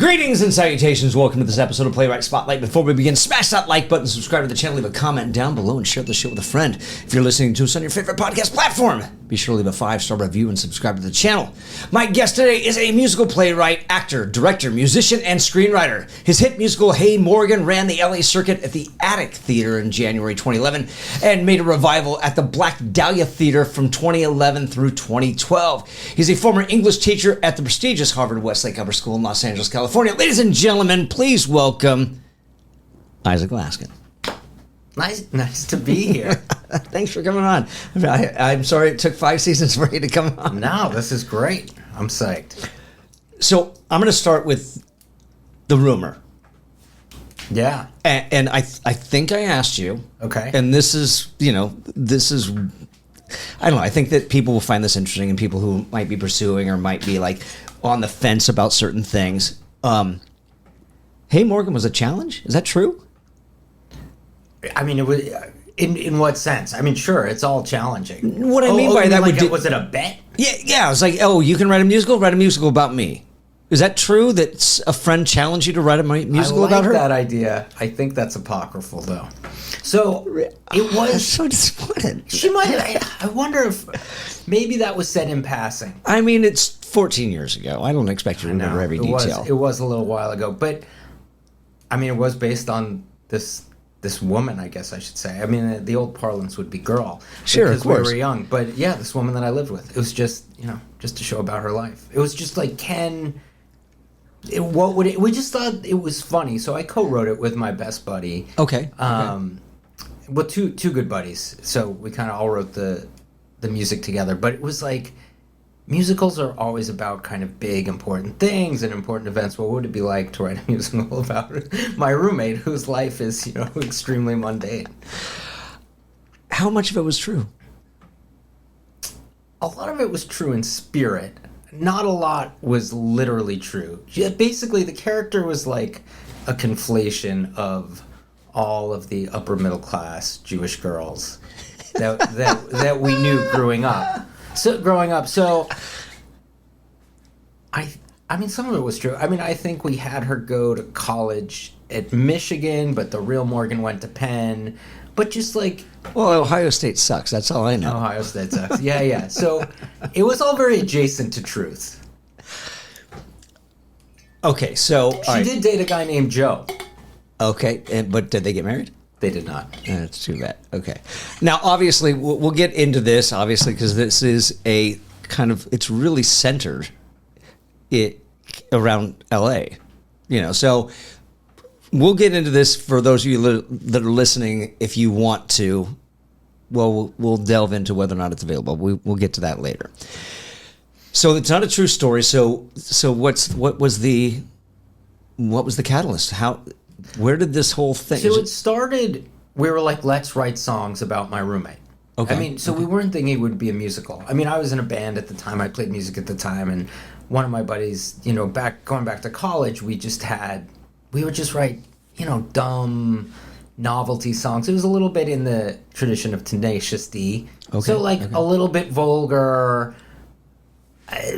Greetings and salutations. Welcome to this episode of Playwright Spotlight. Before we begin, smash that like button, subscribe to the channel, leave a comment down below, and share the show with a friend. If you're listening to us on your favorite podcast platform, be sure to leave a 5-star review and subscribe to the channel. My guest today is a musical playwright, actor, director, musician, and screenwriter. His hit musical Hey Morgan ran the LA circuit at the Attic Theater in January 2011 and made a revival at the Black Dahlia Theater from 2011 through 2012. He's a former English teacher at the prestigious Harvard Westlake Upper School in Los Angeles, California. Ladies and gentlemen, please welcome Isaac Laskin. Nice to be here. Thanks for coming on. I'm sorry it took 5 seasons for you to come on. No, this is great. I'm psyched. So I'm going to start with the rumor. Yeah. And I think I asked you. Okay. And this is, I don't know. I think that people will find this interesting, and people who might be pursuing or might be like on the fence about certain things. Hey Morgan was a challenge? Is that true? I mean, it was in what sense? I mean, sure, it's all challenging. What I mean by that was it a bet? Yeah. I was like, oh, you can write a musical about me. Is that true that a friend challenged you to write a musical about her? I like that idea. I think that's apocryphal, though. So it was. I'm so disappointed. She might. I wonder if maybe that was said in passing. I mean, it's 14 years ago. I don't expect you to remember every detail. It was a little while ago, but I mean, it was based on this woman, I guess I should say. I mean, the old parlance would be girl. Sure, because of course. we were young. But yeah, this woman that I lived with. It was just, just a show about her life. It was just like, we just thought it was funny. So I co-wrote it with my best buddy. Okay. With two good buddies. So we kind of all wrote the music together. But it was like, musicals are always about kind of big, important things and important events. What would it be like to write a musical about my roommate whose life is, extremely mundane? How much of it was true? A lot of it was true in spirit. Not a lot was literally true. Basically, the character was like a conflation of all of the upper middle class Jewish girls that we knew growing up. So I mean, some of it was true. I mean, I think we had her go to college at Michigan, but the real Morgan went to Penn. But just like... Well, Ohio State sucks. That's all I know. Ohio State sucks. Yeah. So it was all very adjacent to truth. Okay, so... She did date a guy named Joe. Okay, but did they get married? They did not. That's too bad. Okay. Now, obviously, we'll get into this, obviously, because this is a kind of... It's really centered around L.A. So... We'll get into this for those of you that are listening. If you want to, well, we'll delve into whether or not it's available. We'll get to that later. So it's not a true story. So what was the catalyst? Where did this whole thing? So it started. We were like, let's write songs about my roommate. Okay. I mean, so we weren't thinking it would be a musical. I mean, I was in a band at the time. I played music at the time, and one of my buddies, going back to college, we would just write, dumb novelty songs. It was a little bit in the tradition of Tenacious D. Okay, so a little bit vulgar.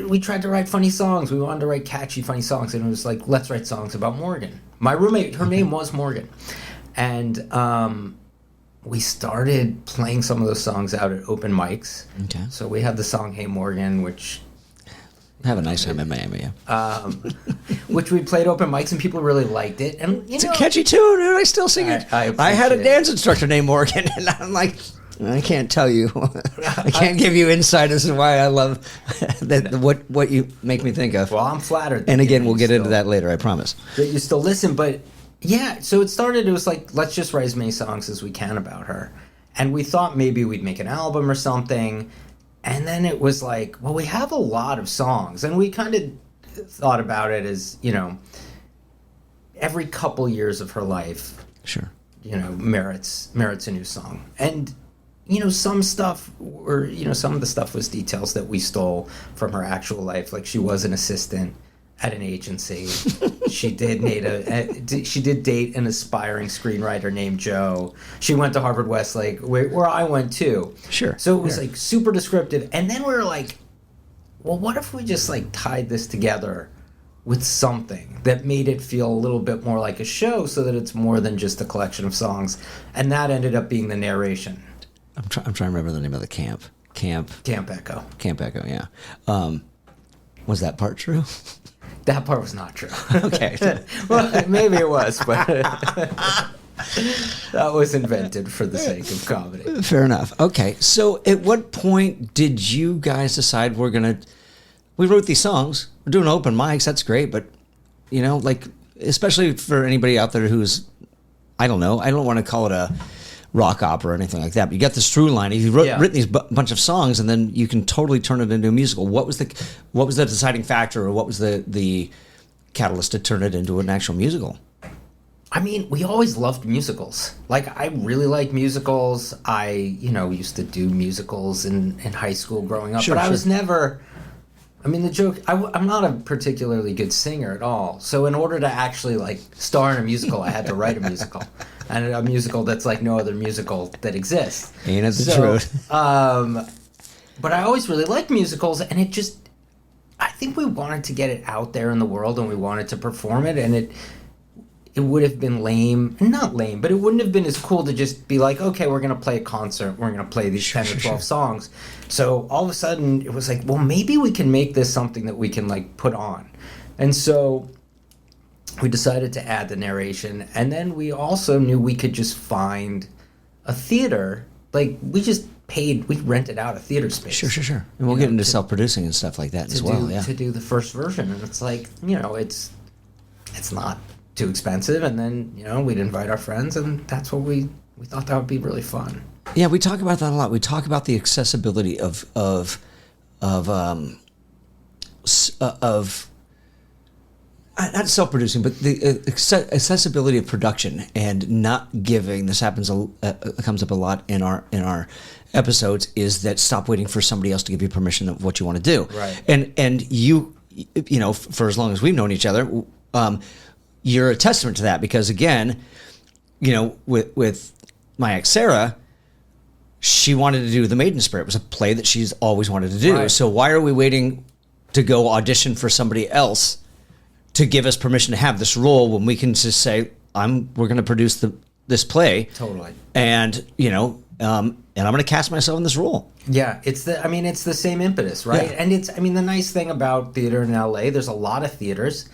We tried to write funny songs. We wanted to write catchy, funny songs. And it was like, let's write songs about Morgan. My roommate, her name was Morgan. And we started playing some of those songs out at open mics. Okay. So we had the song Hey Morgan, which... Have a nice time in Miami, yeah. Which we played open mics, and people really liked it. And it's a catchy tune, and I still sing it. I had a dance instructor named Morgan, and I'm like, I can't tell you. I can't give you insight as to why I love what you make me think of. Well, I'm flattered. And again, we'll get into that later, I promise. That you still listen, but yeah, so it was like, let's just write as many songs as we can about her. And we thought maybe we'd make an album or something. And then it was like, well, we have a lot of songs. And we kind of thought about it as, every couple years of her life, sure, merits a new song. And, some stuff some of the stuff was details that we stole from her actual life. Like, she was an assistant at an agency. She did date an aspiring screenwriter named Joe. She went to Harvard Westlake, where I went too. Sure. So it was like super descriptive. And then we were like, well, what if we just like tied this together with something that made it feel a little bit more like a show, so that it's more than just a collection of songs. And that ended up being the narration. I'm trying to remember the name of the camp. Camp Echo. Camp Echo, yeah. Was that part true? That part was not true. Okay. Well, maybe it was, but that was invented for the sake of comedy. Fair enough. Okay. So at what point did you guys decide we wrote these songs, we're doing open mics, that's great, but, like, especially for anybody out there who's, I don't know, I don't want to call it a rock opera or anything like that, but you got this through line. You've written these bunch of songs, and then you can totally turn it into a musical. What was the deciding factor, or what was the catalyst to turn it into an actual musical? I mean, we always loved musicals. Like, I really like musicals. I, used to do musicals in high school growing up, but I was never... I mean, the joke, I'm not a particularly good singer at all. So in order to actually, like, star in a musical, I had to write a musical. And a musical that's like no other musical that exists. Ain't it the truth? But I always really liked musicals, and I think we wanted to get it out there in the world, and we wanted to perform it, and it would have been not lame, but it wouldn't have been as cool to just be like, okay, we're going to play a concert, we're going to play these 10 or 12 songs. So all of a sudden, it was like, well, maybe we can make this something that we can, like, put on. And so we decided to add the narration, and then we also knew we could just find a theater. Like, we rented out a theater space. Sure. And we'll get into self-producing and stuff like that as well, to do the first version. And it's like, it's not too expensive, and then we'd invite our friends, and that's what we thought that would be really fun. Yeah, we talk about that a lot. We talk about the accessibility of not self-producing, but the accessibility of production, and not giving. This comes up a lot in our episodes. Is that stop waiting for somebody else to give you permission of what you want to do, right? And you for as long as we've known each other. You're a testament to that, because again, with my ex Sarah, she wanted to do The Maiden Spirit. It was a play that she's always wanted to do. Right. So why are we waiting to go audition for somebody else to give us permission to have this role, when we can just say, we're going to produce this play, totally, and and I'm going to cast myself in this role. Yeah, it's the same impetus, right? Yeah. And the nice thing about theater in LA, there's a lot of theaters.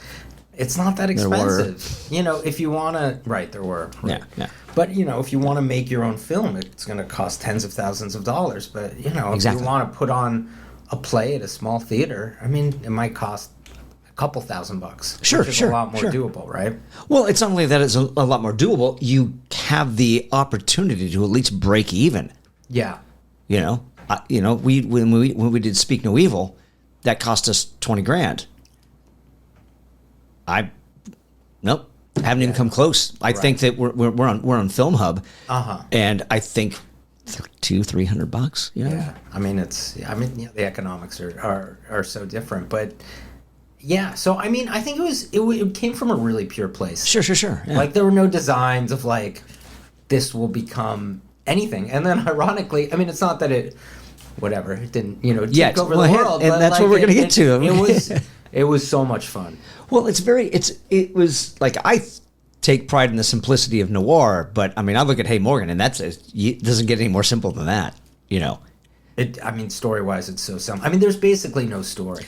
It's not that expensive. If you want to... Right, there were. Right. Yeah. But, if you want to make your own film, it's going to cost tens of thousands of dollars. But, if you want to put on a play at a small theater, it might cost a couple $1,000. Sure, which is a lot more doable, right? Well, it's not only that it's a lot more doable. You have the opportunity to at least break even. Yeah. When we did Speak No Evil, that cost us $20,000. Haven't even come close. I think that we're on Film Hub, and I think $200-300. Yeah, the economics are so different, but yeah. So I think it came from a really pure place. Sure. Yeah. Like, there were no designs of like, this will become anything, and then ironically, it's not that it didn't take over the world, and that's what we're gonna get to. It was so much fun. Well, it was like, I take pride in the simplicity of noir, but I look at Hey Morgan, and it doesn't get any more simple than that, Story-wise, it's so simple. There's basically no story.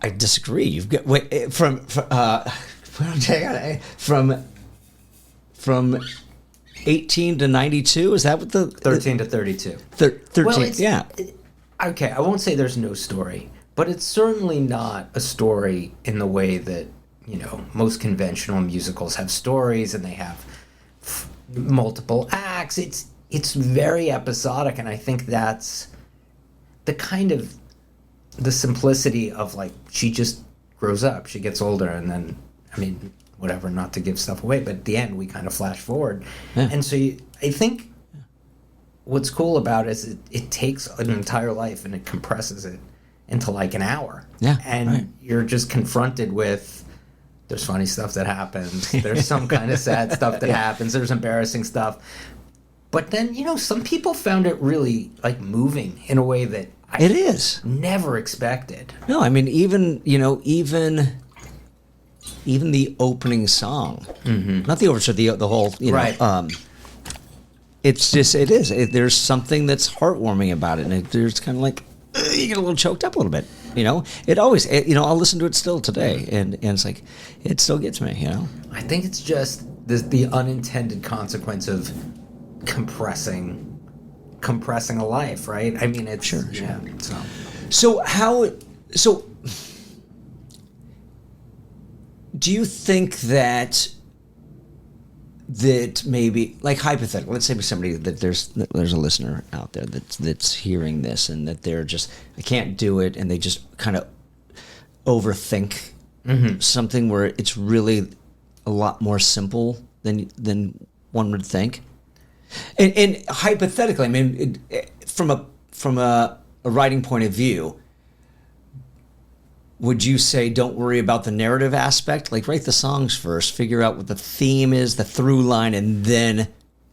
I disagree. You've got from 18 to 92. Is that what 13 to 32? 13. Well, yeah. Okay, I won't say there's no story. But it's certainly not a story in the way that, most conventional musicals have stories, and they have multiple acts. It's very episodic, and I think that's the kind of the simplicity of, like, she just grows up, she gets older, and then, not to give stuff away, but at the end we kind of flash forward. Yeah. And so I think what's cool about it is it takes an entire life and it compresses it into like an hour. Yeah. And you're just confronted with, there's funny stuff that happens, there's some kind of sad stuff that happens, there's embarrassing stuff. But then, some people found it really, like, moving in a way that I it is never expected. No, even even the opening song, not the overture, the whole, Right. It's just, there's something that's heartwarming about it. And there's kind of like, you get a little choked up a little bit, It always, I'll listen to it still today. And it's like, it still gets me, I think it's just the unintended consequence of compressing a life, right? I mean, it's... Sure. Yeah, So do you think that maybe, like, hypothetical, let's say somebody that there's a listener out there that's hearing this and that they're just, I can't do it, and they just kind of overthink something where it's really a lot more simple than one would think. And hypothetically, I mean, from a writing point of view, would you say don't worry about the narrative aspect? Like, write the songs first, figure out what the theme is, the through line, and then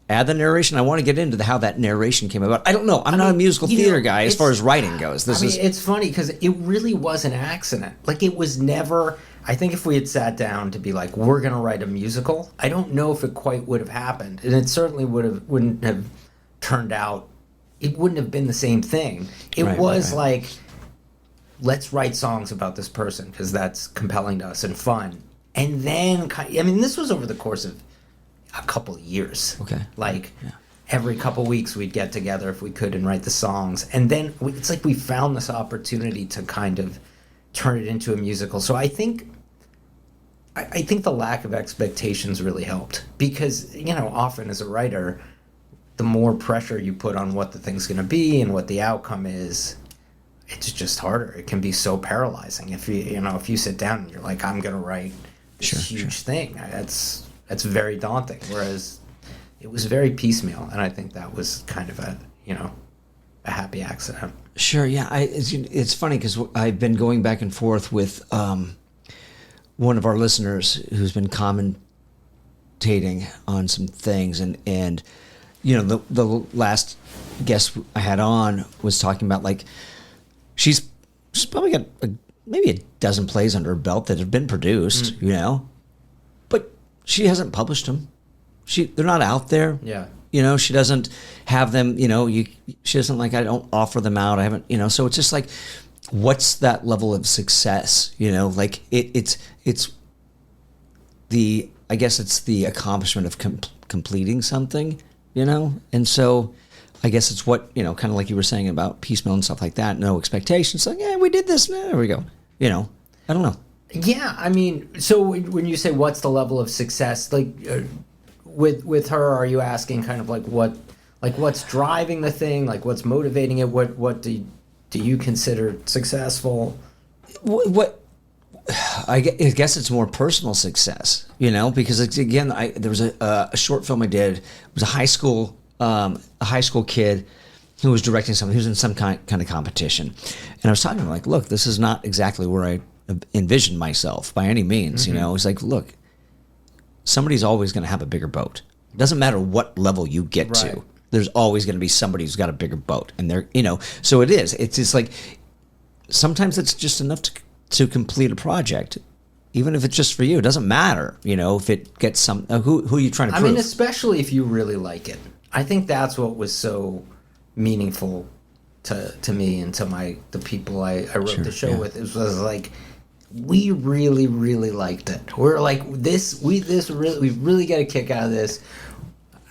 add the narration? I want to get into how that narration came about. I don't know. I'm not a musical theater guy as far as writing goes. It's funny because it really was an accident. Like, it was never... I think if we had sat down to be like, we're going to write a musical, I don't know if it quite would have happened. And it certainly wouldn't have turned out... It wouldn't have been the same thing. It was like... Let's write songs about this person because that's compelling to us and fun. And then, I mean, this was over the course of a couple of years. Okay. Like, every couple of weeks we'd get together if we could and write the songs. And then it's like we found this opportunity to kind of turn it into a musical. So I think the lack of expectations really helped because, often as a writer, the more pressure you put on what the thing's going to be and what the outcome is, it's just harder. It can be so paralyzing if you sit down and you're like, I'm going to write this huge thing. That's very daunting. Whereas it was very piecemeal, and I think that was kind of a happy accident. Sure. Yeah. It's funny because I've been going back and forth with one of our listeners who's been commentating on some things, and the last guest I had on was talking about, like, she's probably got maybe a dozen plays under her belt that have been produced, but she hasn't published them. They're not out there. Yeah. She doesn't have them. She doesn't, like, I don't offer them out. I haven't. So it's just like, what's that level of success? Like it's the, I guess it's the accomplishment of completing something. And so. I guess it's what, kind of like you were saying about piecemeal and stuff like that. No expectations. Like, yeah, we did this. There we go. I don't know. Yeah, I mean, so when you say what's the level of success, like with her, are you asking kind of like what's driving the thing? Like, what's motivating it? What do you consider successful? What I guess it's more personal success, because again, there was a short film I did. It was a high school kid who was directing something. He was in some kind of competition. And I was talking to him, like, look, this is not exactly where I envisioned myself by any means. He's like, look, somebody's always going to have a bigger boat. It doesn't matter what level you get to. There's always going to be somebody who's got a bigger boat. And they're, so it is. It's just like, sometimes it's just enough to complete a project. Even if it's just for you, it doesn't matter, if it gets some, who are you trying to prove? I mean, especially if you really like it. I think that's what was so meaningful to me and to the people I wrote the show with. It was like, we really, really liked it. We're like, we really get a kick out of this.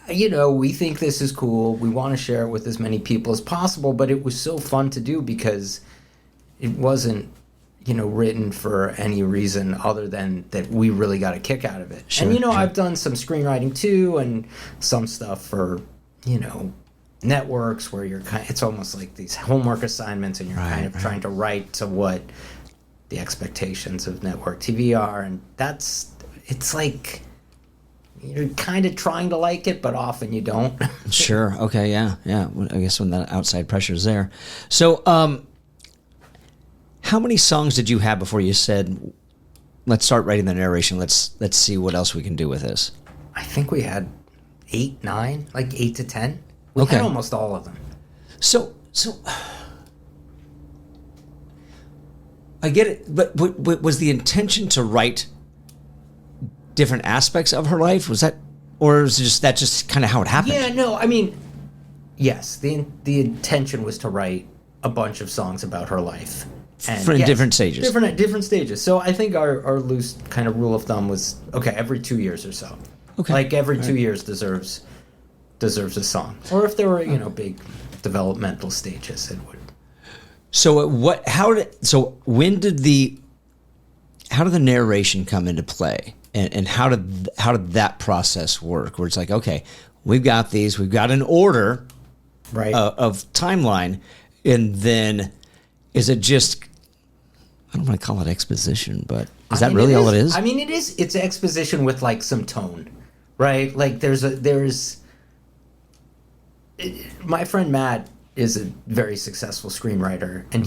We think this is cool. We want to share it with as many people as possible, but it was so fun to do because it wasn't, written for any reason other than that we really got a kick out of it. Sure, and, I've done some screenwriting too and some stuff for, networks where it's almost like these homework assignments and you're kind of trying to write to what the expectations of network TV are. And it's like, you're kind of trying to like it, but often you don't. Sure. Okay. Yeah. Yeah. I guess when that outside pressure is there. So, how many songs did you have before you said, let's start writing the narration. Let's see what else we can do with this? I think we had 8, 9, like 8 to 10. We had almost all of them. So I get it, but was the intention to write different aspects of her life? Was that, or is it just that just kind of how it happened? Yeah, no, I mean, yes, the intention was to write a bunch of songs about her life. And For different stages. Different stages. So I think our loose kind of rule of thumb was, okay, every 2 years or so. Okay. Like every 2 years deserves a song. Or if there were, big developmental stages, it would. So when did the narration come into play? And how did that process work? Where it's like, okay, we've got an order Right. of timeline, and then is it just, I don't want to call it exposition, but is that really all it is? I mean, it is. It's exposition with like some tone, right? Like my friend Matt is a very successforsuccessful screenwriter, and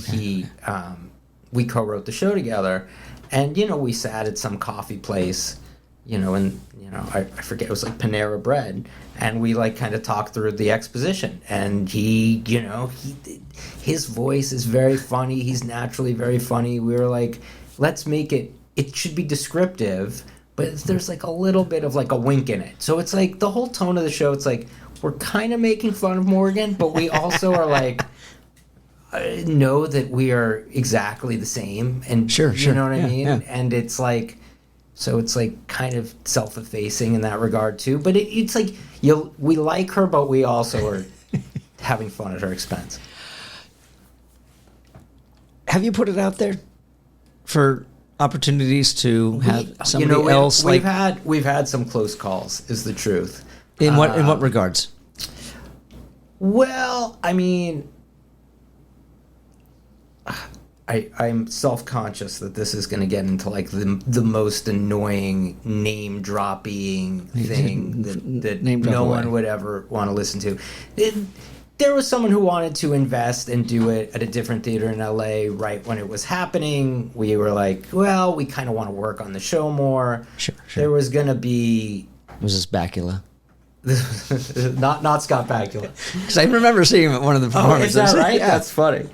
we co-wrote the show together, and we sat at some coffee place, and I forget, it was like Panera Bread, and we like kind of talked through the exposition, and his voice is very funny. He's naturally very funny. We were like, let's make it should be descriptive, but there's like a little bit of like a wink in it. So it's like the whole tone of the show, it's like we're kind of making fun of Morgan, but we also are like, know that we are exactly the same. And sure. You know what I mean? Yeah. And it's like, so it's like kind of self-effacing in that regard too. But it's like, we like her, but we also are having fun at her expense. Have you put it out there for opportunities to have somebody else? We've had some close calls, is the truth. In what regards? Well, I mean, I'm self-conscious that this is going to get into like the most annoying name-dropping thing that no one would ever want to listen to. There was someone who wanted to invest and do it at a different theater in LA right when it was happening. We were like, well, we kind of want to work on the show more. Sure. There was going to be... Was this Bakula? not Scott Bakula. Because I remember seeing him at one of the performances. Oh, is that right? Yeah. That's funny.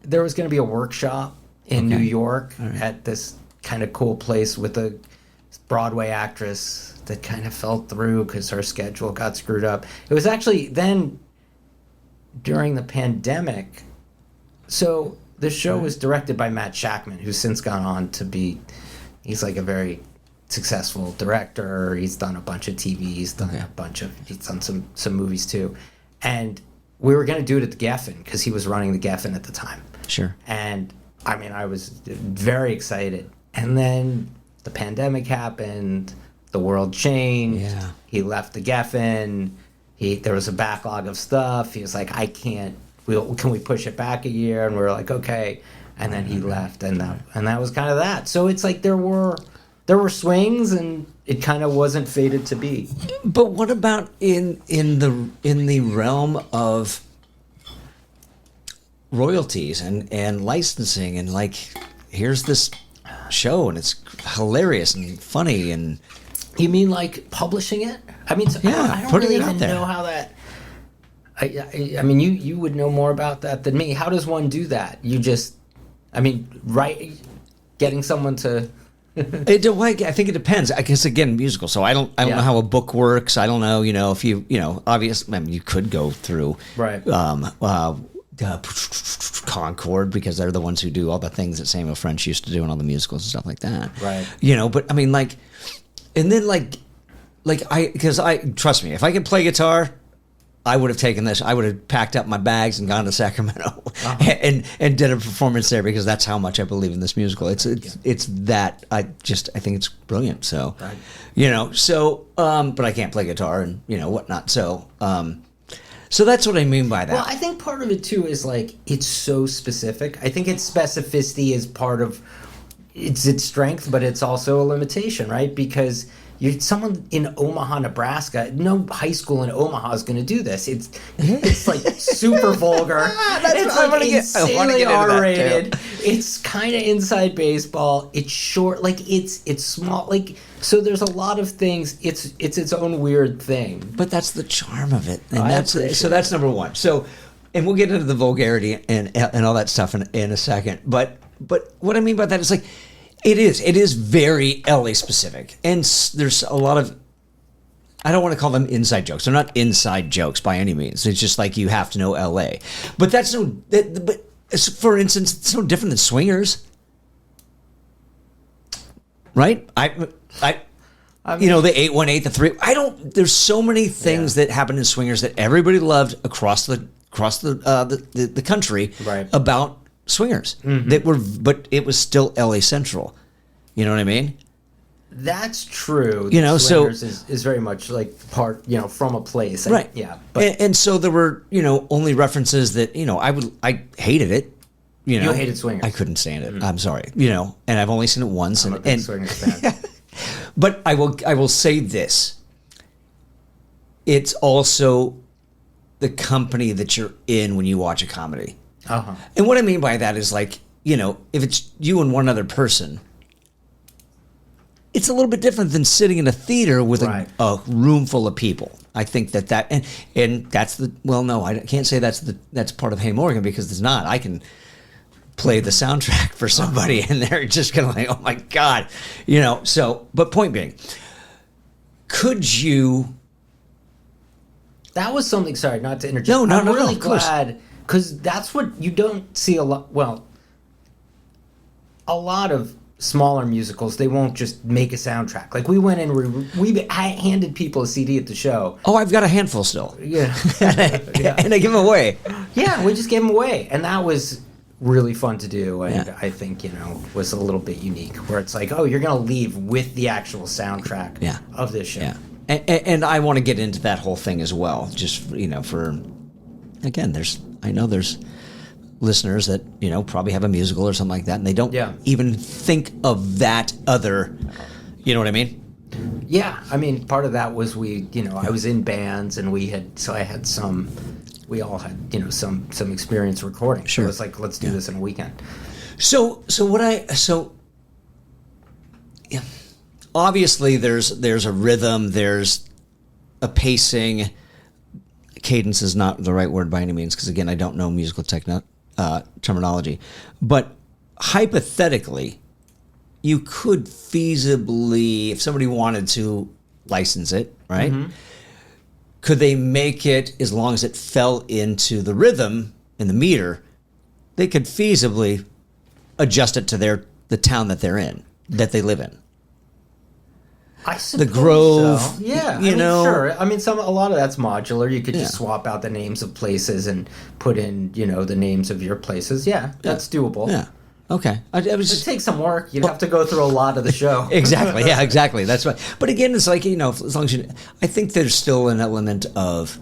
There was going to be a workshop in New York at this kind of cool place with a Broadway actress that kind of fell through because her schedule got screwed up. It was actually then during the pandemic. So the show was directed by Matt Shackman, who's since gone on to be, he's like a very successful director. He's done a bunch of TV. He's done some movies too. And we were going to do it at the Geffen because he was running the Geffen at the time. Sure. And I mean, I was very excited. And then the pandemic happened. The world changed. Yeah. He left the Geffen. There was a backlog of stuff. He was like, I can't. Can we push it back a year? And we were like, okay. And then he left, and that was kind of that. So it's like there were swings, and it kind of wasn't fated to be. But what about in the realm of royalties and licensing, and like, here's this show and it's hilarious and funny, and you mean like publishing it? I mean, I don't really even know how that. I mean, you would know more about that than me. How does one do that? You just, getting someone to. I think it depends. I guess again, musical. So I don't know how a book works. I don't know. If obviously, I mean, you could go through Concord, because they're the ones who do all the things that Samuel French used to do and all the musicals and stuff like that. Right. But I mean, like, and then because trust me, if I could play guitar, I would have taken this. I would have packed up my bags and gone to Sacramento and did a performance there, because that's how much I believe in this musical. It's that I think it's brilliant. So, but I can't play guitar and whatnot. So, so that's what I mean by that. Well, I think part of it too is like it's so specific. I think its specificity is part of its strength, but it's also a limitation, right? Because you're someone in Omaha, Nebraska. No high school in Omaha is going to do this. It's like super vulgar. It's like insanely R-rated. It's kind of inside baseball. It's short. Like it's small. Like, so there's a lot of things. It's its own weird thing. But that's the charm of it, and that's number one. So, and we'll get into the vulgarity and all that stuff in a second. But what I mean by that is like, It is. It is very LA specific, and there's a lot of. I don't want to call them inside jokes. They're not inside jokes by any means. It's just like you have to know LA, but that's no. But for instance, it's no different than swingers, right? You know, the 818, the 3. I don't. There's so many things that happen in swingers that everybody loved across the country about swingers that were, but it was still LA Central. You know what I mean? That's true. You know, swingers is very much like part, you know, from a place. Right. Yeah. But and so there were, you know, only references that, you know, I hated it. You know, you hated swingers. I couldn't stand it. I'm sorry. You know, and I've only seen it once. I'm a big swingers fan. But I will say this. It's also the company that you're in when you watch a comedy. Uh-huh. And what I mean by that is, like, you know, if it's you and one other person, it's a little bit different than sitting in a theater with a room full of people. I think that and that's the, well, no, I can't say that's part of Hey Morgan, because it's not. I can play the soundtrack for somebody and they're just gonna like, oh my God, you know. So, but point being, could you? That was something. Sorry, not to interject. No, I'm really of course. glad, because that's what you don't see a lot. Well, a lot of smaller musicals, they won't just make a soundtrack. Like, we went in, we handed people a CD at the show. Oh, I've got a handful still. Yeah, and I give them away. Yeah, we just gave them away, and that was really fun to do, and Yeah. I think, you know, was a little bit unique, where it's like, oh, you're gonna leave with the actual soundtrack of this show. Yeah. And I want to get into that whole thing as well. Just, you know, for, again, I know there's listeners that, you know, probably have a musical or something like that, and they don't even think of that other, you know what I mean? Yeah, I mean, part of that was I was in bands, and we all had, you know, some experience recording. Sure. So it's like, let's do this in a weekend. So obviously there's a rhythm, there's a pacing. Cadence is not the right word by any means, because again, I don't know musical terminology. But hypothetically, you could feasibly, if somebody wanted to license it, right? Mm-hmm. Could they make it, as long as it fell into the rhythm and the meter, they could feasibly adjust it to the town that they're in, that they live in? I suppose the Grove, so. Yeah, you know, sure. I mean, a lot of that's modular. You could just swap out the names of places and put in, you know, the names of your places. Yeah, that's doable. Yeah. Okay. It would take some work. You'd have to go through a lot of the show. Exactly. Yeah, exactly. That's right. But again, it's like, you know, as long as I think there's still an element of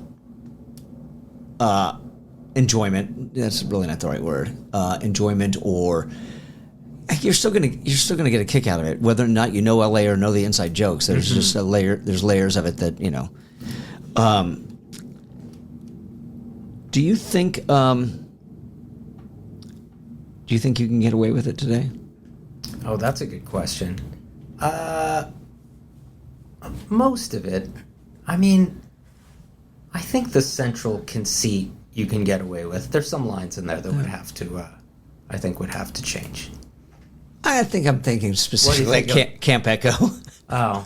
enjoyment. That's really not the right word. Enjoyment, or you're still gonna get a kick out of it, whether or not you know LA or know the inside jokes. There's just a layer. There's layers of it that, you know. Do you think? Do you think you can get away with it today? Oh, that's a good question. Most of it. I mean, I think the central conceit you can get away with. There's some lines in there that would have to, I think, would have to change. I think I'm thinking specifically like Camp Echo. Oh.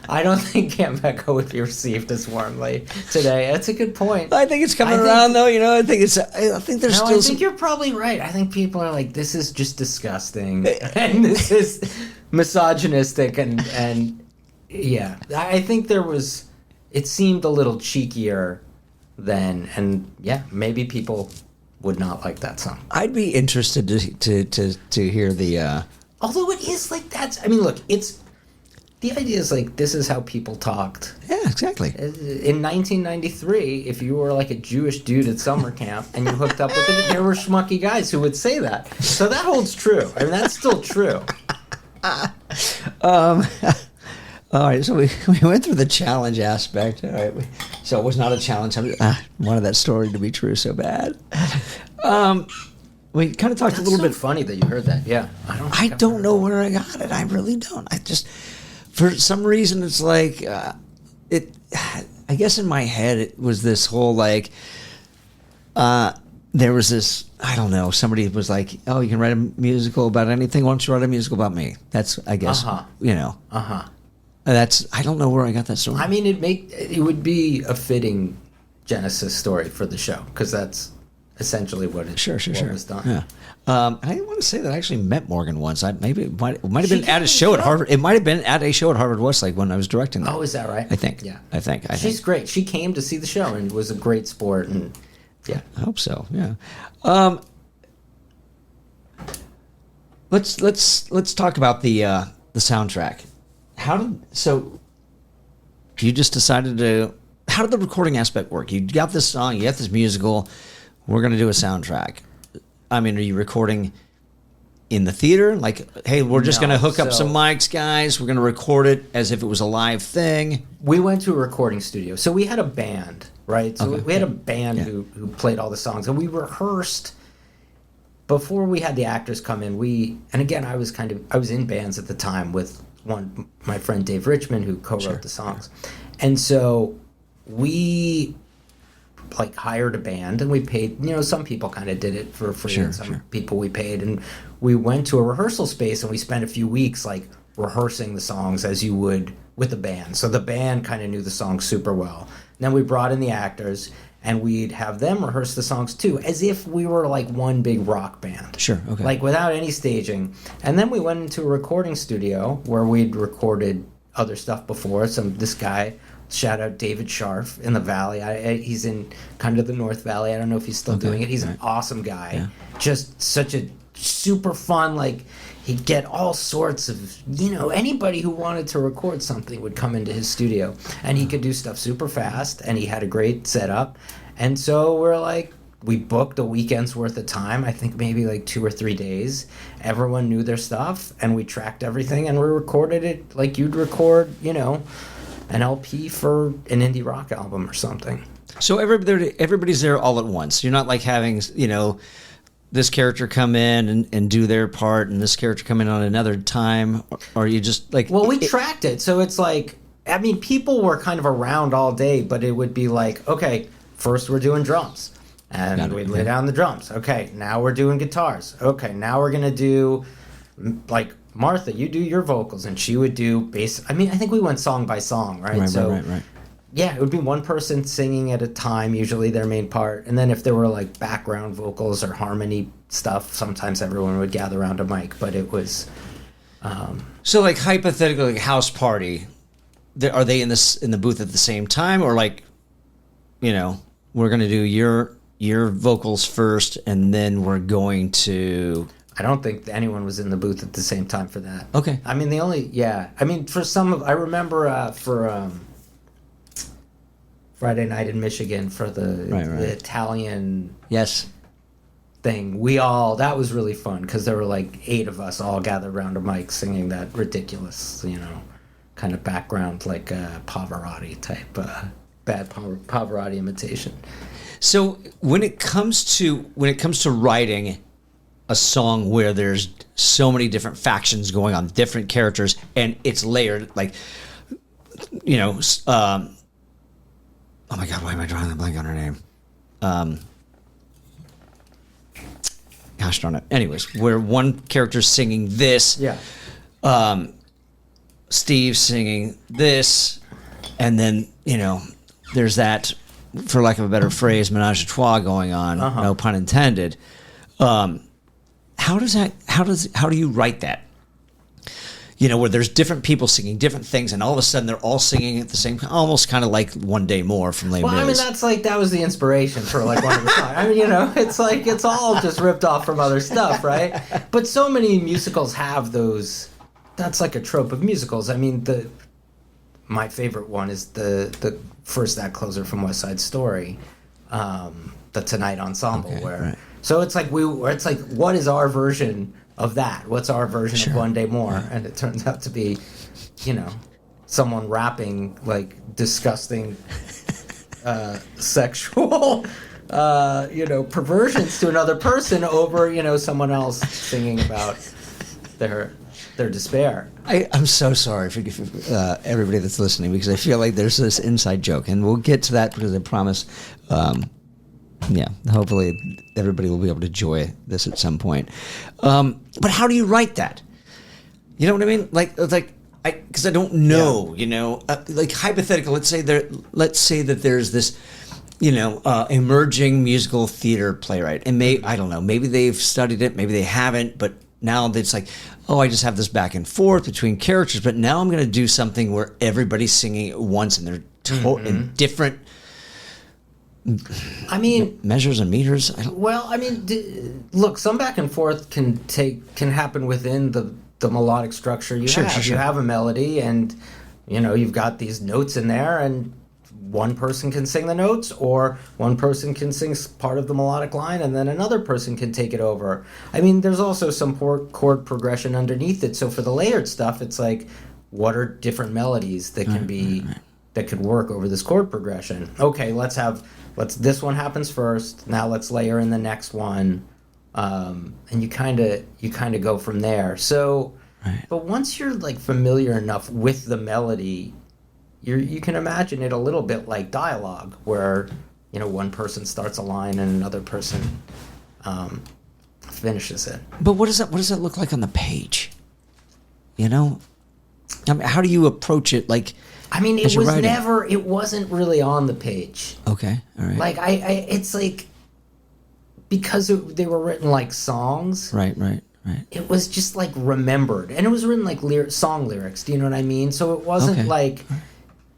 I don't think Camp Echo would be received as warmly today. That's a good point. I think it's coming around, though. You know, I think there's still. I think you're probably right. I think people are like, this is just disgusting, and this is misogynistic, and yeah. I think it seemed a little cheekier then, and yeah, maybe people would not like that song. I'd be interested to hear the. Although it is like that. I mean, look, the idea is like, this is how people talked. Yeah, exactly. In 1993, if you were like a Jewish dude at summer camp and you hooked up with it, there were schmucky guys who would say that. So that holds true. I mean, that's still true. All right, so we went through the challenge aspect. All right, so it was not a challenge. I wanted that story to be true so bad. We kind of talked a little bit. Funny that you heard that. Yeah, I don't know where I got it. I really don't. I just, for some reason, it's like I guess in my head it was this whole like, there was this, I don't know, somebody was like, oh, you can write a musical about anything. Why don't you write a musical about me? That's, I guess, you know. That's, I don't know where I got that story. I mean, it would be a fitting Genesis story for the show, because that's essentially what was done. Yeah. I want to say that I actually met Morgan once. Maybe it might have been at a show at Harvard. It might have been at a show at Harvard Westlake when I was directing that. Oh, is that right? I think. Yeah. I think. She's great. She came to see the show and was a great sport. And yeah, I hope so. Yeah. Let's talk about the soundtrack. You just decided to? How did the recording aspect work? You got this song, you got this musical. We're going to do a soundtrack. I mean, are you recording in the theater? Like, hey, we're just going to hook up some mics, guys. We're going to record it as if it was a live thing. We went to a recording studio. So we had a band, right? So we had a band who played all the songs. And we rehearsed before we had the actors come in. And again, I was in bands at the time with my friend Dave Richmond, who co-wrote the songs. And so we hired a band, and we paid, some people kind of did it for free, and some people we paid, and we went to a rehearsal space and we spent a few weeks rehearsing the songs as you would with a band. So the band kind of knew the songs super well. And then we brought in the actors, and we'd have them rehearse the songs too, as if we were one big rock band. Sure, okay. Without any staging. And then we went into a recording studio where we'd recorded other stuff before. This guy, shout out David Scharf in the Valley. He's in kind of the North Valley. I don't know if he's still doing it. He's an awesome guy. Yeah. Just such a super fun, he'd get all sorts of, anybody who wanted to record something would come into his studio, and he could do stuff super fast, and he had a great setup. And so we booked a weekend's worth of time, I think maybe 2 or 3 days. Everyone knew their stuff, and we tracked everything, and we recorded it like you'd record, an LP for an indie rock album or something. So everybody's there all at once. You're not having, this character come in and do their part, and this character come in on another time, or you just Well, we tracked it, so it's people were kind of around all day, but it would be okay, first we're doing drums, and we'd lay down the drums. Okay, now we're doing guitars. Okay, now we're gonna do Martha, you do your vocals, and she would do bass. I think we went song by song, right? Right. Yeah, it would be one person singing at a time, usually their main part. And then if there were background vocals or harmony stuff, sometimes everyone would gather around a mic, but it was... So hypothetically, house party, are they in the booth at the same time? Or we're going to do your vocals first, and then we're going to... I don't think anyone was in the booth at the same time for that. Okay. For some of... I remember for Friday Night in Michigan for the Italian thing, that was really fun, because there were 8 of us all gathered around a mic singing that ridiculous, kind of background, Pavarotti type, bad Pavarotti imitation. So when it comes to writing a song where there's so many different factions going on, different characters, and it's layered, oh my God, why am I drawing a blank on her name? Gosh darn it. Anyways, where one character's singing this, Steve's singing this, and then, there's that, for lack of a better phrase, menage a trois going on, no pun intended. How do you write that? Where there's different people singing different things, and all of a sudden they're all singing at the same time, almost kind of like One Day More from Les Mis. That was the inspiration for one of the songs. It's all just ripped off from other stuff, right? But so many musicals have those. That's a trope of musicals. My favorite one is the first act closer from West Side Story, the Tonight Ensemble, So it's what is our version of that? What's our version of One Day More? And it turns out to be, someone rapping disgusting sexual perversions to another person over someone else singing about their despair. I'm so sorry for everybody that's listening, because I feel like there's this inside joke, and we'll get to that, because I promise Yeah, hopefully everybody will be able to enjoy this at some point. But how do you write that? You know what I mean? Because I don't know. Like hypothetical. Let's say that there's this, emerging musical theater playwright, and I don't know. Maybe they've studied it, maybe they haven't, but now it's like, oh, I just have this back and forth between characters, but now I'm going to do something where everybody's singing at once, and they're in different. I mean, measures and meters. Look, some back and forth can happen within the melodic structure you have. Sure. You have a melody, and you've got these notes in there, and one person can sing the notes, or one person can sing part of the melodic line, and then another person can take it over. I mean, there's also some chord progression underneath it. So for the layered stuff, it's like, what are different melodies that can be that could work over this chord progression? Okay, this one happens first. Now let's layer in the next one, and you kind of go from there. So, but once you're like familiar enough with the melody, you can imagine it a little bit like dialogue, where one person starts a line and another person finishes it. But what does that look like on the page? I mean, how do you approach it? Like, I mean, it wasn't really on the page. Okay, all right. Like it's like, because they were written like songs. Right. It was just like remembered, and it was written like song lyrics. Do you know what I mean? So it wasn't like,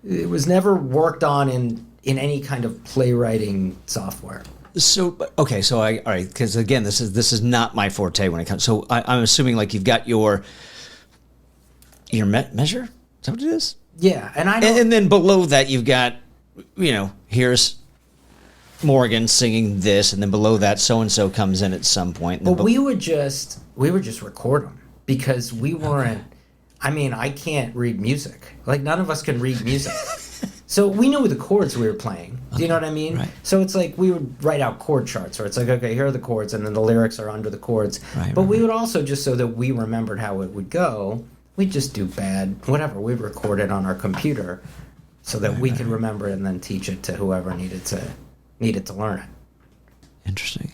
it was never worked on in any kind of playwriting software. So all right, because again, this is not my forte when it comes. So I'm assuming like you've got your measure. Is that what it is? Yeah, and then below that you've got, here's Morgan singing this, and then below that so and so comes in at some point. But we would just record them, because we weren't. Okay. I mean, I can't read music. Like, none of us can read music. So we knew the chords we were playing. Do you know what I mean? Right. So it's like we would write out chord charts, where it's like, okay, here are the chords, and then the lyrics are under the chords. But we would also, just so that we remembered how it would go, we'd just do whatever. We'd record it on our computer so that we could remember it and then teach it to whoever needed to learn it. Interesting.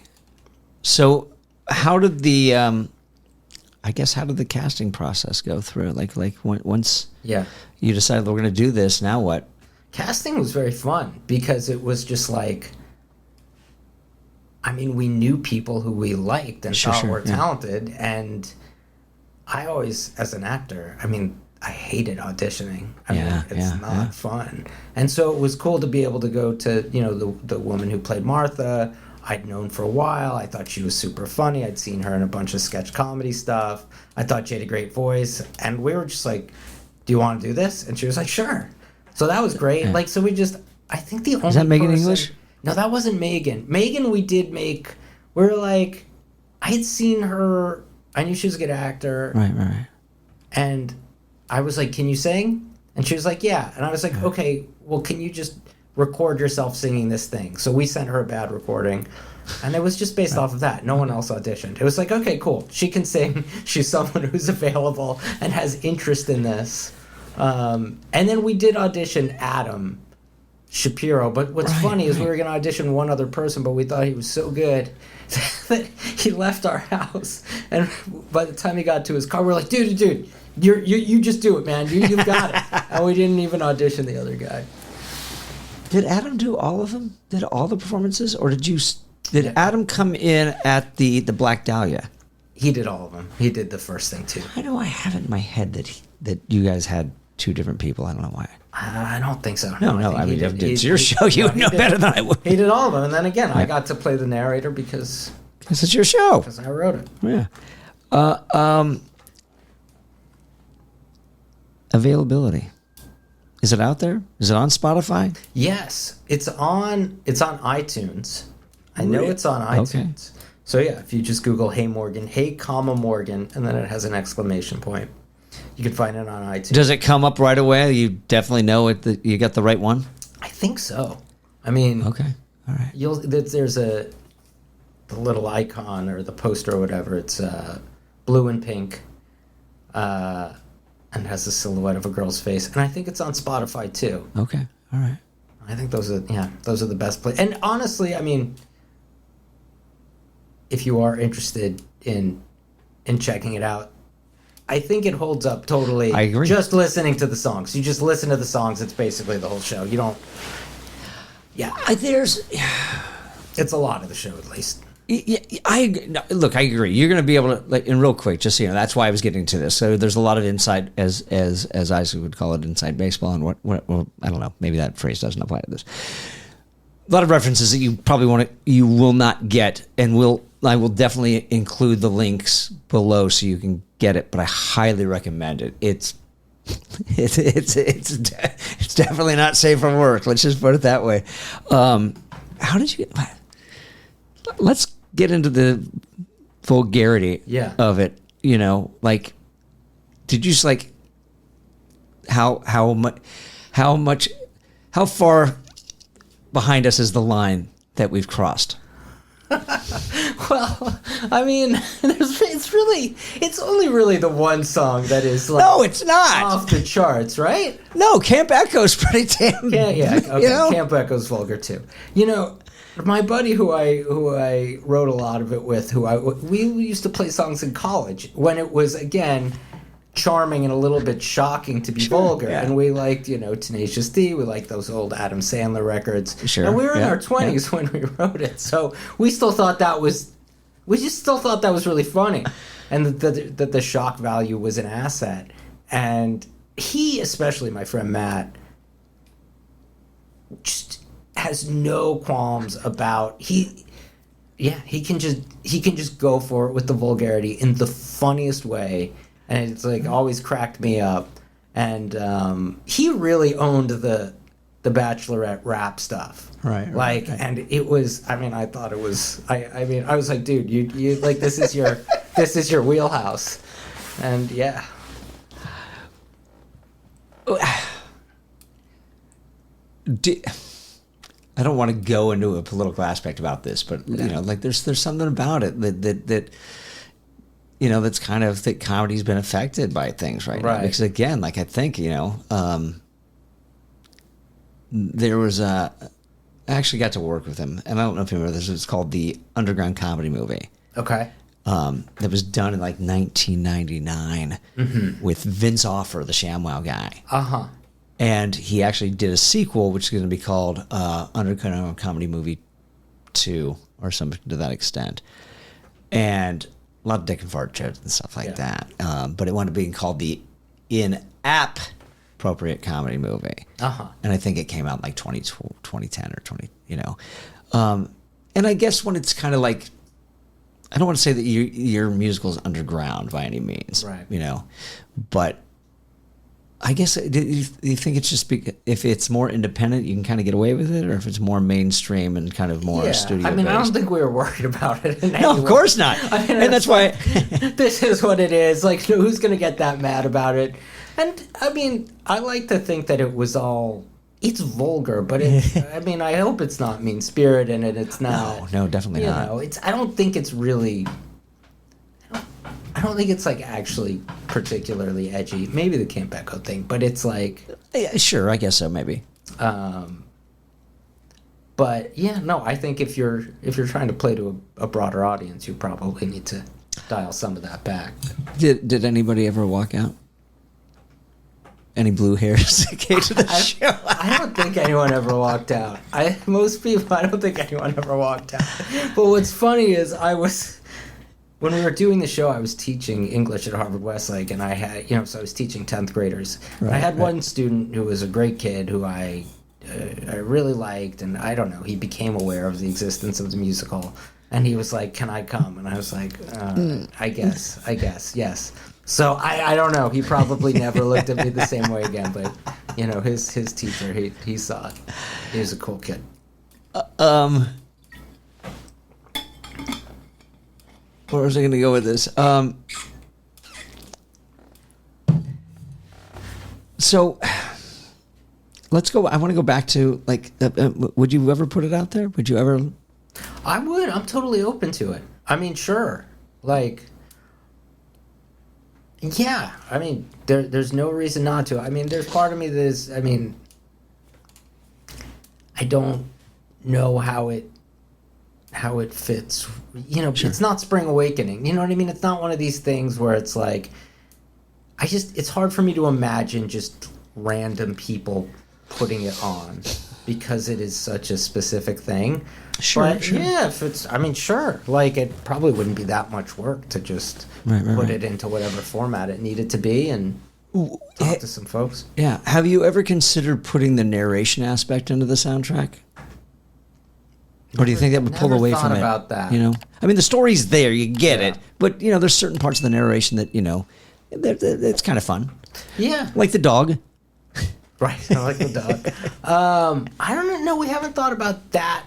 So how did the casting process go through? Like once you decided we're going to do this, now what? Casting was very fun, because it was just like, I mean, we knew people who we liked and thought were talented, and I always, as an actor, I mean, I hated auditioning. I mean, it's not fun. And so it was cool to be able to go to, the woman who played Martha, I'd known for a while. I thought she was super funny. I'd seen her in a bunch of sketch comedy stuff. I thought she had a great voice. And we were just like, do you want to do this? And she was like, sure. So that was great. Yeah. Like, so I think the only Is that Megan English? No, that wasn't Megan. Megan we did make, we were like, I had seen her, I knew she was a good actor. Right. And I was like, can you sing? And she was like, yeah. And I was like, okay, well, can you just record yourself singing this thing? So we sent her a bad recording, and it was just based off of that. No one else auditioned. It was like, okay, cool. She can sing. She's someone who's available and has interest in this. And then we did audition Adam Shapiro. But what's funny is we were going to audition one other person, but we thought he was so good that he left our house. And by the time he got to his car, we're like, dude, you just do it, man. You've got it. And we didn't even audition the other guy. Did Adam do all of them? Did all the performances, or did Adam come in at the Black Dahlia? He did all of them. He did the first thing too. I know I have it in my head that you guys had two different people. I don't know why. I don't think so. No. I mean, it's your show. You would know better than I would. He did all of them, and then again, I got to play the narrator because it's your show. Because I wrote it. Yeah. Availability. Is it out there? Is it on Spotify? Yes, it's on iTunes. I know it's on iTunes. Okay. So yeah, if you just Google "Hey Morgan," "Hey, Morgan," and then it has an exclamation point, you can find it on iTunes. Does it come up right away? You definitely know you got the right one? I think so. I mean, okay, all right. There's the little icon or the poster or whatever. It's blue and pink. And has the silhouette of a girl's face, and I think it's on Spotify too. Okay, all right. I think those are the best plays. And honestly, I mean, if you are interested in checking it out, I think it holds up totally. I agree. Just listening to the songs. You just listen to the songs. It's basically the whole show. You don't. Yeah. It's a lot of the show, at least. Yeah, I agree. You're going to be able to, like, and real quick, just so you know, that's why I was getting to this. So there's a lot of inside, as Isaac would call it, inside baseball, and what well, I don't know, maybe that phrase doesn't apply to this. A lot of references that you will not get, and I will definitely include the links below so you can get it. But I highly recommend it. It's definitely not safe for work. Let's just put it that way. How did you? Let's get into the vulgarity of it. You know, like, did you just like how far behind us is the line that we've crossed? Well, I mean, it's only really the one song that is like, no, it's not off the charts, right? No, Camp Echo's pretty damn. Yeah, okay. You know? Camp Echo's vulgar too. You know, my buddy who I wrote a lot of it with, we used to play songs in college when it was, again, charming and a little bit shocking to be vulgar. Yeah. And we liked, Tenacious D. We liked those old Adam Sandler records. Sure. And we were in our 20s when we wrote it. So we just still thought that was really funny. And that the shock value was an asset. And he, especially my friend Matt, just has no qualms about he can just go for it with the vulgarity in the funniest way, and it's like always cracked me up. And he really owned the Bachelorette rap stuff, right. And it was, I thought it was, I was like, dude, you like, this is your wheelhouse. And yeah. I don't want to go into a political aspect about this, but there's something about it that that's kind of, that comedy's been affected by things right now. Because again, like, I think there was I actually got to work with him, and I don't know if you remember this. It's called the Underground Comedy Movie. Okay. That was done in like 1999 with Vince Offer, the ShamWow guy. Uh-huh. And he actually did a sequel, which is going to be called Underground Comedy Movie 2, or something to that extent. And a lot of dick and fart jokes and stuff like that. But it wound up being called the In-App Appropriate Comedy Movie. Uh-huh. And I think it came out in like 2010 or 20, And I guess when it's kind of like, I don't want to say that your musical is underground by any means. Right. But I guess, do you think it's just if it's more independent, you can kind of get away with it, or if it's more mainstream and kind of more studio based? I don't think we were worried about it. No, of course not. And that's why this is what it is. Like, who's going to get that mad about it? And I like to think that it was all. It's vulgar, but I hope it's not mean spirited, and it's not. No, definitely not. I don't think it's really. I don't think it's like actually particularly edgy. Maybe the Camp Echo thing, but it's like. Yeah, sure, I guess so, maybe. But yeah, no, I think if you're trying to play to a broader audience, you probably need to dial some of that back. Did anybody ever walk out? Any blue hairs that came to the show? I don't think anyone ever walked out. Most people, I don't think anyone ever walked out. But what's funny is when we were doing the show, I was teaching English at Harvard Westlake, and I had, so I was teaching 10th graders. I had one student who was a great kid who I really liked, and I don't know, he became aware of the existence of the musical, and he was like, "Can I come?" And I was like, I guess, yes. So I don't know. He probably never looked at me the same way again. But his teacher, he saw it. He was a cool kid. Where was I going to go with this? So let's go. I want to go back to like. Would you ever put it out there? Would you ever? I would. I'm totally open to it. Sure. Like. Yeah, there's no reason not to. There's part of me that is, I don't know how how it fits. You know, it's not Spring Awakening. You know what I mean? It's not one of these things where it's like, it's hard for me to imagine just random people putting it on because it is such a specific thing. Sure. Yeah, if it's, I mean, sure. Like, it probably wouldn't be that much work to just put it into whatever format it needed to be and talk to some folks. Yeah. Have you ever considered putting the narration aspect into the soundtrack? Or do you think that would pull away from it? About that. You know, I mean, the story's there, you get it, but you know, there's certain parts of the narration that it's kind of fun. Yeah, like the dog. Right, I like the dog. I don't know. We haven't thought about that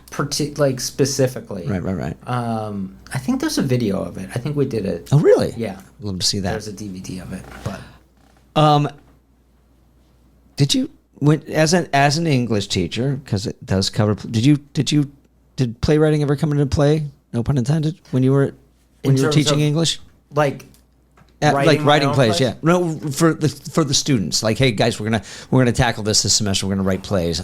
specifically. Right. I think there's a video of it. I think we did it. Oh, really? Yeah, I'd love to see that. There's a DVD of it, but. Did you as an English teacher, because it does cover? Did playwriting ever come into play? No pun intended. When you were teaching English, like writing plays. Yeah, no, for the students. Like, hey guys, we're gonna tackle this semester. We're gonna write plays.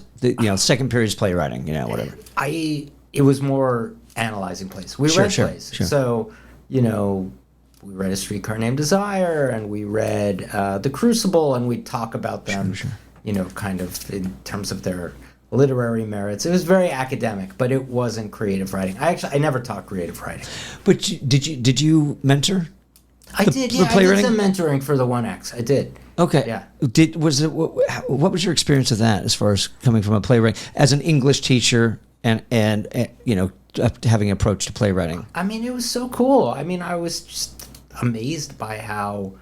Second period's playwriting. Whatever. It was more analyzing plays. We read plays. Sure. So, we read A Streetcar Named Desire, and we read The Crucible, and we'd talk about them. Sure. Kind of in terms of their literary merits. It was very academic, but it wasn't creative writing. I never taught creative writing. But did you mentor? I did. Yeah, I did some mentoring for the 1X. I did. Okay. Yeah. What was your experience of that, as far as coming from a playwright as an English teacher and having an approach to playwriting? I mean, it was so cool. I mean, I was just amazed by how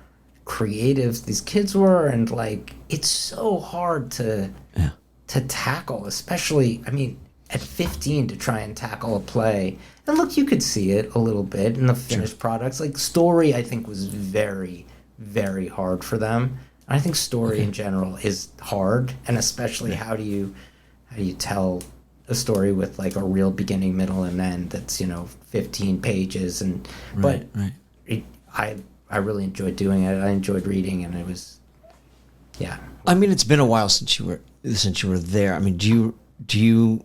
creative these kids were, and like, it's so hard to tackle, especially, I mean, at 15 to try and tackle a play. And look, you could see it a little bit in the finished products. Like, story, I think, was very, very hard for them. And I think story in general is hard, and especially how do you tell a story with like a real beginning, middle, and end that's 15 pages. And I really enjoyed doing it. I enjoyed reading, and it was I mean, it's been a while since you were there. I mean, do you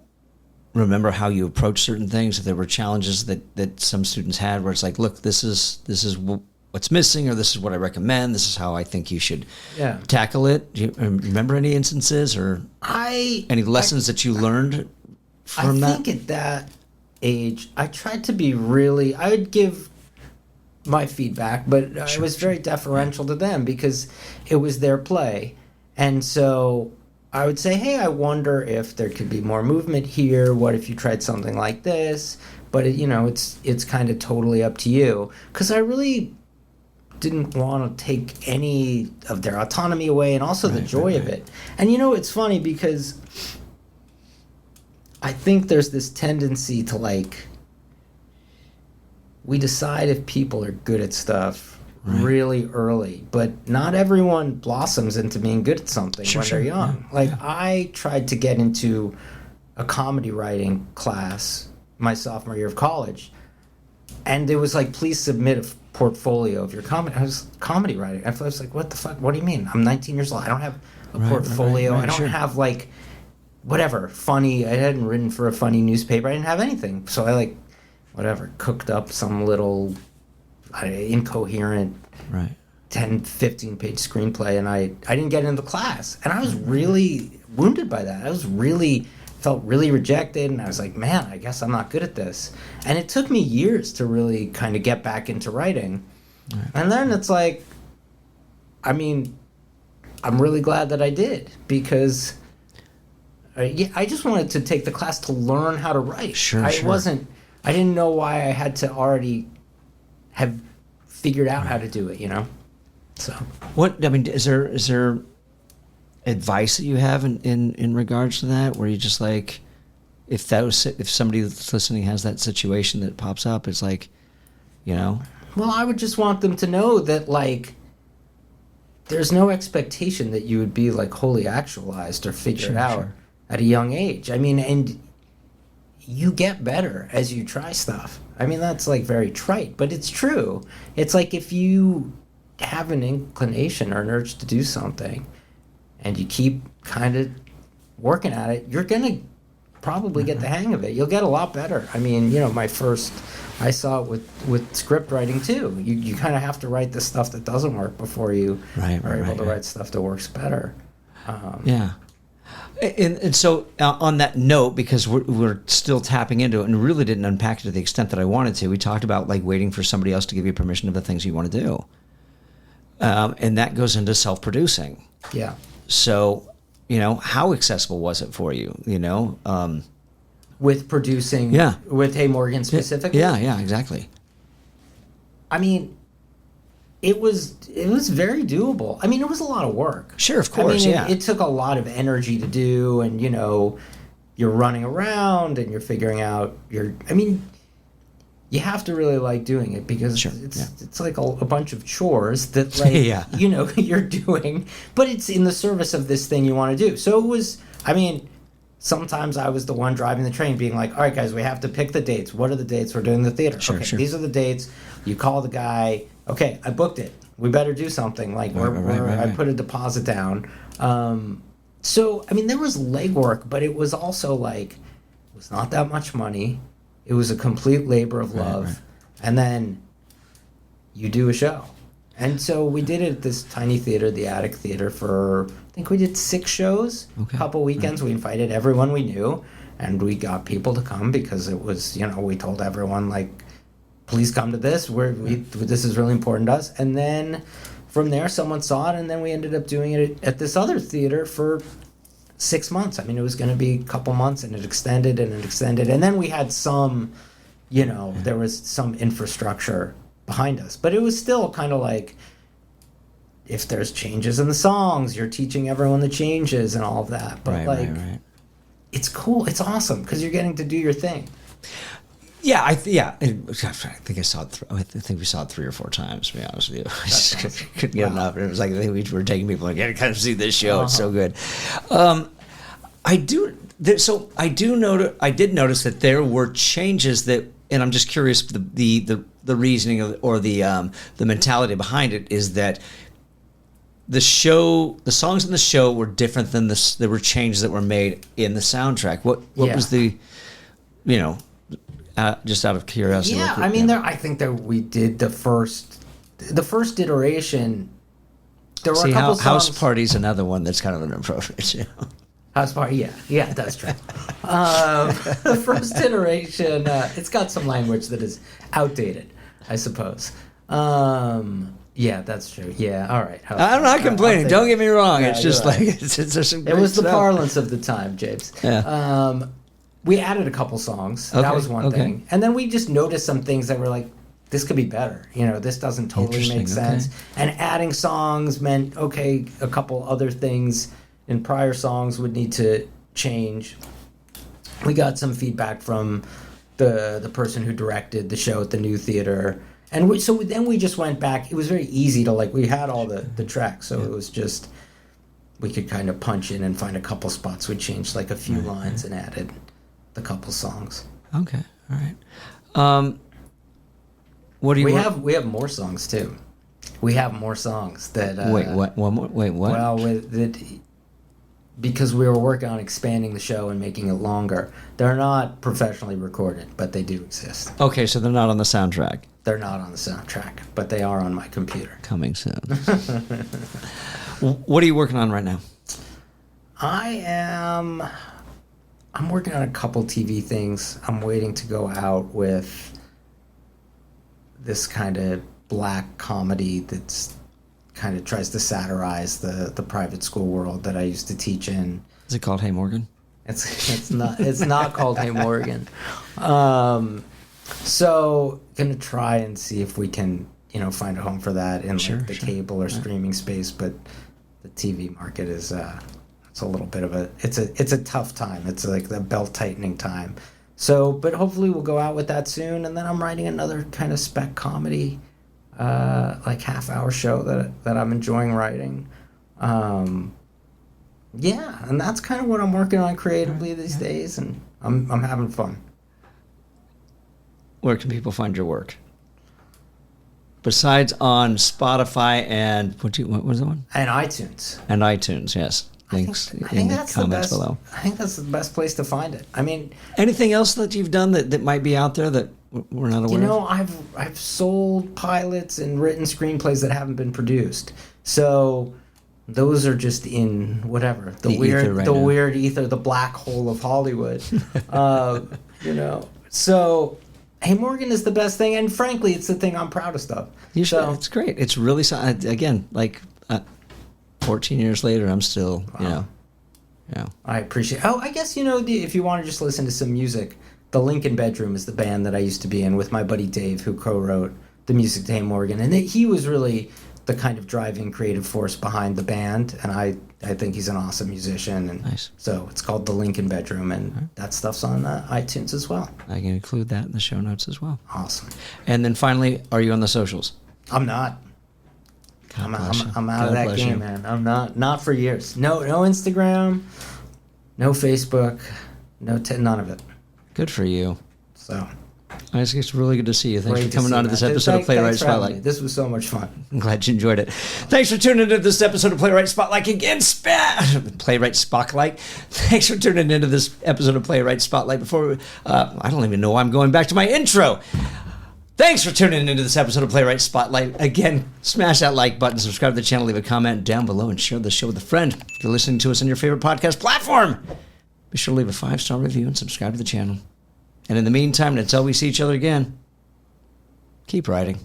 remember how you approached certain things? If there were challenges that some students had, where it's like, look, this is what's missing, or this is what I recommend. This is how I think you should tackle it. Do you remember any instances or any lessons that you learned from that? I think at that age, I tried to be really. I would give my feedback, but I was very deferential to them because it was their play, and so I would say, hey, I wonder if there could be more movement here. What if you tried something like this? But it's kind of totally up to you, because I really didn't want to take any of their autonomy away, and also the joy of it. And it's funny because I think there's this tendency to like, we decide if people are good at stuff really early, but not everyone blossoms into being good at something when they're young. I tried to get into a comedy writing class my sophomore year of college, and it was like, please submit a portfolio of your comedy. I was comedy writing. I was like, what the fuck? What do you mean? I'm 19 years old. I don't have a portfolio. I don't have like whatever funny. I hadn't written for a funny newspaper. I didn't have anything. So I cooked up some little incoherent 10, 15 page screenplay, and I didn't get into class, and I was really wounded by that. Felt really rejected, and I was like, man, I guess I'm not good at this. And it took me years to really kind of get back into writing. And then it's like, I mean, I'm really glad that I did, because I just wanted to take the class to learn how to write. I didn't know why I had to already have figured out how to do it, So is there advice that you have in regards to that, where you just like, if somebody that's listening has that situation that pops up, it's like, Well, I would just want them to know that like, there's no expectation that you would be like wholly actualized or figure it out at a young age. I mean, and you get better as you try stuff. I mean, that's like very trite, but it's true. It's like, if you have an inclination or an urge to do something and you keep kind of working at it, you're going to probably get the hang of it. You'll get a lot better. I mean, I saw it with script writing too. You kind of have to write the stuff that doesn't work before you are able to write stuff that works better. Yeah. And so on that note, because we're still tapping into it and really didn't unpack it to the extent that I wanted to, we talked about like waiting for somebody else to give you permission of the things you want to do. And that goes into self-producing. Yeah. So, how accessible was it for you, With producing, with Hey Morgan specifically? Yeah, exactly. I mean, it was very doable. I mean, it was a lot of work. Sure, of course, it took a lot of energy to do, and, you're running around and you're figuring out you have to really like doing it because it's like a bunch of chores that you're doing, but it's in the service of this thing you want to do. So it was, sometimes I was the one driving the train being like, all right, guys, we have to pick the dates. What are the dates? We're doing the theater. Sure. These are the dates. You call the guy. Okay, I booked it. We better do something. Like, I put a deposit down. So, there was legwork, but it was also like, it was not that much money. It was a complete labor of love. Right. And then you do a show. And so we did it at this tiny theater, the Attic Theater, for, I think we did 6 shows, a couple weekends. Right. We invited everyone we knew, and we got people to come because it was, we told everyone, like, please come to this. This is really important to us. And then from there, someone saw it, and then we ended up doing it at this other theater for 6 months. It was going to be a couple months, and it extended. And then we had some, there was some infrastructure behind us. But it was still kind of like, if there's changes in the songs, you're teaching everyone the changes and all of that. But it's cool. It's awesome because you're getting to do your thing. Yeah, I think I saw it. I think we saw it 3 or 4 times. To be honest with you, I just couldn't get enough. It was like I think we were taking people like, "Yeah, kind of see this show. It's so good." I did notice that there were changes that, and I'm just curious the reasoning or the mentality behind it is that the songs in the show were different than there were changes that were made in the soundtrack. What was the, just out of curiosity? Yeah, I think that we did the first iteration. There were a couple songs. House Party's another one that's kind of inappropriate. House Party, yeah, that's true. The first iteration, it's got some language that is outdated, I suppose. Yeah, that's true. Yeah, all right. I'm not complaining. Don't get me wrong. It's just like right. it's some it was stuff. The parlance of the time, James. Yeah. We added a couple songs. That was one thing. And then we just noticed some things that were like, this could be better. This doesn't totally make sense. Okay. And adding songs meant, a couple other things in prior songs would need to change. We got some feedback from the person who directed the show at the new theater. And then we just went back. It was very easy to, we had all the tracks. So it was just, we could kind of punch in and find a couple spots. We changed a few lines and added the couple songs. Okay, all right. What do you? We have more songs too. We have more songs that. Wait, what? One more? Wait, what? Well, because we were working on expanding the show and making it longer. They're not professionally recorded, but they do exist. Okay, so they're not on the soundtrack. They're not on the soundtrack, but they are on my computer. Coming soon. What are you working on right now? I'm working on a couple TV things. I'm waiting to go out with this kind of black comedy that's kind of tries to satirize the private school world that I used to teach in. Is it called Hey Morgan? It's not called Hey Morgan. So gonna try and see if we can find a home for that in the cable or streaming space, but the TV market is it's a little bit of it's a tough time. It's like the belt tightening time. So, but hopefully we'll go out with that soon, and then I'm writing another kind of spec comedy, half-hour show that I'm enjoying writing. And that's kind of what I'm working on creatively these days, and I'm having fun. Where can people find your work? Besides on Spotify and what was the one? And iTunes. And iTunes, yes. links I in think the that's comments the best, below. I think that's the best place to find it. I mean, Anything else that you've done that might be out there that we're not aware you know, of? I've sold pilots and written screenplays that haven't been produced. So those are just in whatever the ether right now. weird ether, the black hole of Hollywood. You know, so Hey Morgan is the best thing, and frankly, it's the thing I'm proudest of. It's great. It's really again, like 14 years later, I'm still yeah. I appreciate. Oh, I guess if you want to just listen to some music, the Lincoln Bedroom is the band that I used to be in with my buddy Dave, who co-wrote the music to Hey Morgan, and he was really the kind of driving creative force behind the band, and I think he's an awesome musician. And nice. So it's called the Lincoln Bedroom, and that stuff's on iTunes as well. I can include that in the show notes as well. Awesome. And then finally, are you on the socials? I'm not. I'm out of that game, man. I'm not for years. No Instagram, no Facebook, none of it. Good for you. So. It's really good to see you. Thanks Great for coming on to this man. episode of Playwright Thanks for having me. Spotlight. This was so much fun. I'm glad you enjoyed it. Thanks for tuning into this episode of Playwright Spotlight again. Playwright Spotlight. Thanks for tuning into this episode of Playwright Spotlight. Before I don't even know why I'm going back to my intro. Thanks for tuning into this episode of Playwright Spotlight. Again, smash that like button, subscribe to the channel, leave a comment down below, and share the show with a friend. If you're listening to us on your favorite podcast platform, be sure to leave a 5-star review and subscribe to the channel. And in the meantime, until we see each other again, keep writing.